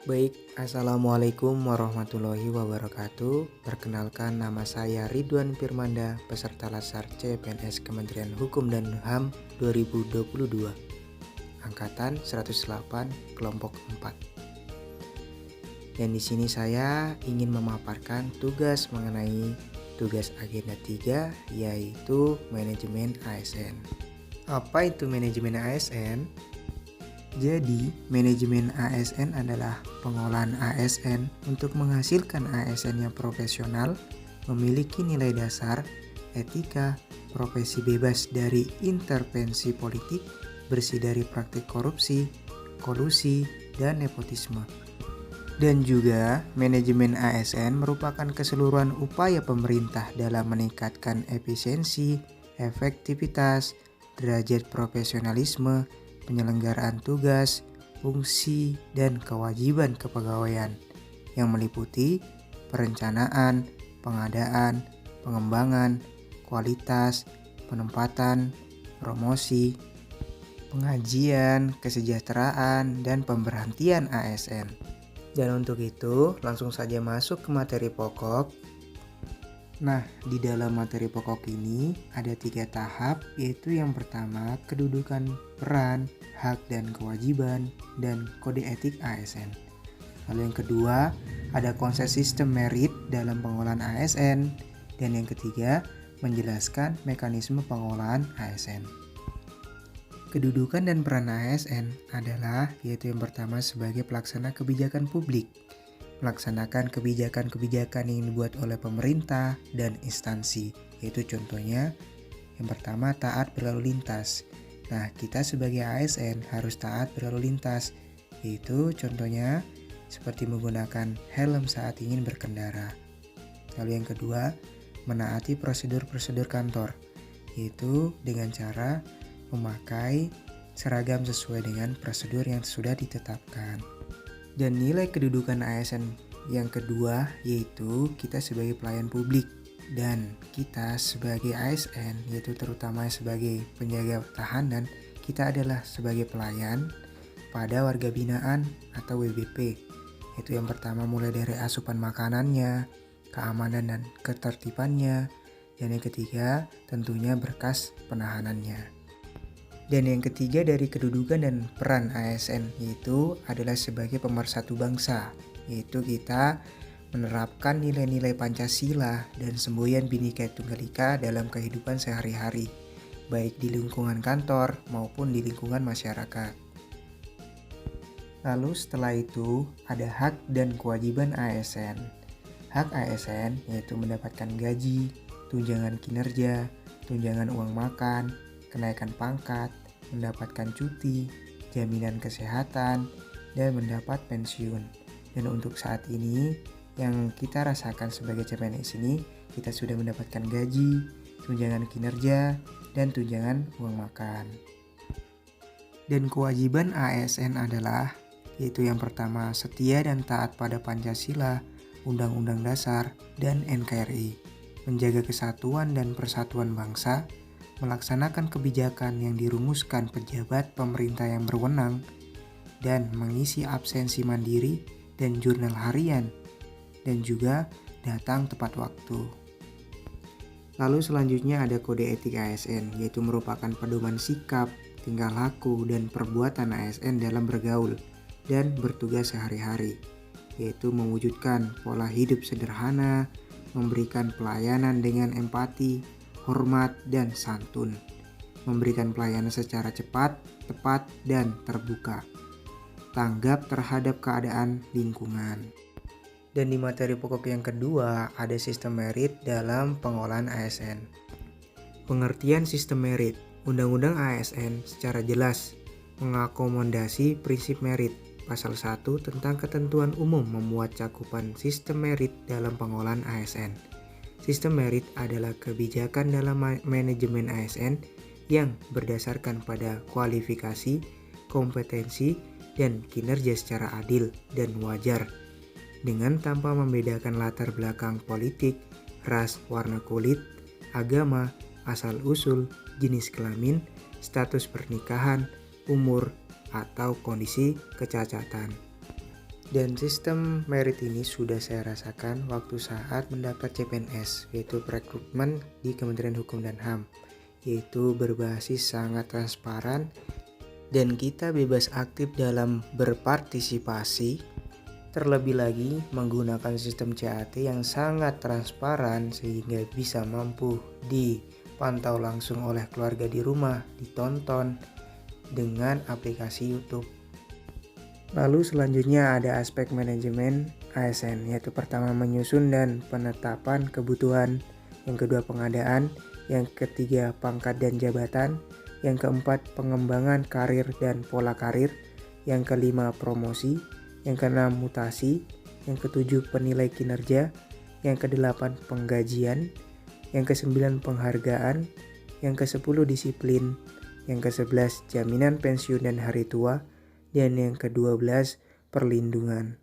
Baik, Assalamualaikum warahmatullahi wabarakatuh. Perkenalkan, nama saya Ridwan Firmanda, peserta Lasar CPNS Kementerian Hukum dan HAM 2022, Angkatan 108, kelompok 4. Dan di sini saya ingin memaparkan tugas mengenai tugas agenda 3, yaitu manajemen ASN. Apa itu manajemen ASN? Jadi, manajemen ASN adalah pengolahan ASN untuk menghasilkan ASN yang profesional, memiliki nilai dasar, etika, profesi bebas dari intervensi politik, bersih dari praktik korupsi, kolusi, dan nepotisme. Dan juga, manajemen ASN merupakan keseluruhan upaya pemerintah dalam meningkatkan efisiensi, efektivitas, derajat profesionalisme, penyelenggaraan tugas, fungsi, dan kewajiban kepegawaian yang meliputi perencanaan, pengadaan, pengembangan, kualitas, penempatan, promosi, pengajian, kesejahteraan, dan pemberhentian ASN. Dan untuk itu, langsung saja masuk ke materi pokok. Nah, di dalam materi pokok ini ada 3 tahap, yaitu yang pertama kedudukan, peran, hak dan kewajiban, dan kode etik ASN. Lalu yang kedua ada konsep sistem merit dalam pengolahan ASN, dan yang ketiga menjelaskan mekanisme pengolahan ASN. Kedudukan dan peran ASN adalah yaitu yang pertama sebagai pelaksana kebijakan publik, melaksanakan kebijakan-kebijakan yang dibuat oleh pemerintah dan instansi, yaitu contohnya yang pertama taat berlalu lintas. Nah, kita sebagai ASN harus taat berlalu lintas, yaitu contohnya seperti menggunakan helm saat ingin berkendara. Lalu yang kedua, menaati prosedur-prosedur kantor, yaitu dengan cara memakai seragam sesuai dengan prosedur yang sudah ditetapkan. Dan nilai kedudukan ASN yang kedua yaitu kita sebagai pelayan publik, dan kita sebagai ASN yaitu terutama sebagai penjaga tahanan, kita adalah sebagai pelayan pada warga binaan atau WBP, yaitu yang pertama mulai dari asupan makanannya, keamanan dan ketertibannya, dan yang ketiga tentunya berkas penahanannya. Dan yang ketiga dari kedudukan dan peran ASN yaitu adalah sebagai pemersatu bangsa, yaitu kita menerapkan nilai-nilai Pancasila dan semboyan Bhinneka Tunggal Ika dalam kehidupan sehari-hari, baik di lingkungan kantor maupun di lingkungan masyarakat. Lalu setelah itu ada hak dan kewajiban ASN. Hak ASN yaitu mendapatkan gaji, tunjangan kinerja, tunjangan uang makan, kenaikan pangkat, mendapatkan cuti, jaminan kesehatan, dan mendapat pensiun. Dan untuk saat ini, yang kita rasakan sebagai CPNS ini, kita sudah mendapatkan gaji, tunjangan kinerja, dan tunjangan uang makan. Dan kewajiban ASN adalah, yaitu yang pertama setia dan taat pada Pancasila, Undang-Undang Dasar, dan NKRI, menjaga kesatuan dan persatuan bangsa, melaksanakan kebijakan yang dirumuskan pejabat pemerintah yang berwenang, dan mengisi absensi mandiri dan jurnal harian, dan juga datang tepat waktu. Lalu selanjutnya ada kode etik ASN, yaitu merupakan pedoman sikap, tingkah laku, dan perbuatan ASN dalam bergaul dan bertugas sehari-hari, yaitu mewujudkan pola hidup sederhana, memberikan pelayanan dengan empati, hormat, dan santun, memberikan pelayanan secara cepat, tepat, dan terbuka, tanggap terhadap keadaan lingkungan. Dan di materi pokok yang kedua ada sistem merit dalam pengolahan ASN. Pengertian sistem merit, Undang-Undang ASN secara jelas mengakomodasi prinsip merit. Pasal 1 tentang ketentuan umum memuat cakupan sistem merit dalam pengolahan ASN. Sistem merit adalah kebijakan dalam manajemen ASN yang berdasarkan pada kualifikasi, kompetensi, dan kinerja secara adil dan wajar, dengan tanpa membedakan latar belakang politik, ras, warna kulit, agama, asal-usul, jenis kelamin, status pernikahan, umur, atau kondisi kecacatan. Dan sistem merit ini sudah saya rasakan waktu saat mendaftar CPNS, yaitu rekrutmen di Kementerian Hukum dan HAM, yaitu berbasis sangat transparan dan kita bebas aktif dalam berpartisipasi. Terlebih lagi menggunakan sistem CAT yang sangat transparan sehingga bisa mampu dipantau langsung oleh keluarga di rumah, ditonton dengan aplikasi YouTube. Lalu selanjutnya ada aspek manajemen ASN, yaitu pertama menyusun dan penetapan kebutuhan, yang kedua pengadaan, yang ketiga pangkat dan jabatan, yang keempat pengembangan karir dan pola karir, yang kelima promosi, yang keenam mutasi, yang ketujuh penilai kinerja, yang kedelapan penggajian, yang kesembilan penghargaan, yang kesepuluh disiplin, yang kesebelas jaminan pensiun dan hari tua, dan yang ke-12 perlindungan.